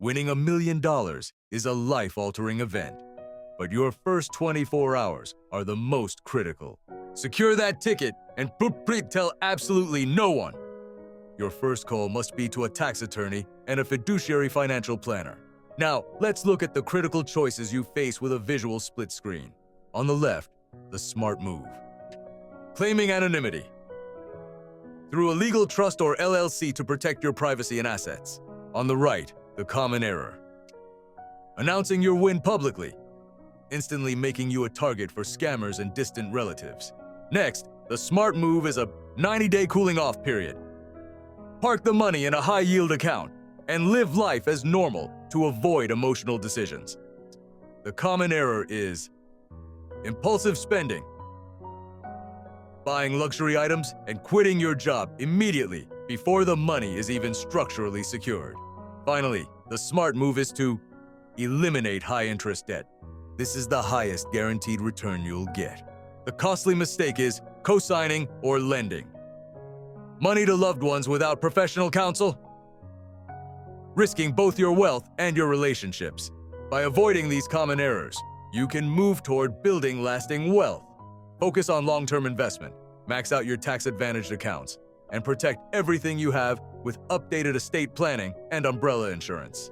Winning $1 million is a life-altering event, but your first 24 hours are the most critical. Secure that ticket and tell absolutely no one. Your first call must be to a tax attorney and a fiduciary financial planner. Now, let's look at the critical choices you face with a visual split screen. On the left, the smart move. Claiming anonymity through a legal trust or LLC to protect your privacy and assets. On the right, the common error. Announcing your win publicly, instantly making you a target for scammers and distant relatives. Next, the smart move is a 90-day cooling-off period. Park the money in a high-yield account and live life as normal to avoid emotional decisions. The common error is impulsive spending, buying luxury items and quitting your job immediately before the money is even structurally secured. Finally, the smart move is to eliminate high-interest debt. This is the highest guaranteed return you'll get. The costly mistake is co-signing or lending money to loved ones without professional counsel, risking both your wealth and your relationships. By avoiding these common errors, you can move toward building lasting wealth. Focus on long-term investment, max out your tax-advantaged accounts, and protect everything you have with updated estate planning and umbrella insurance.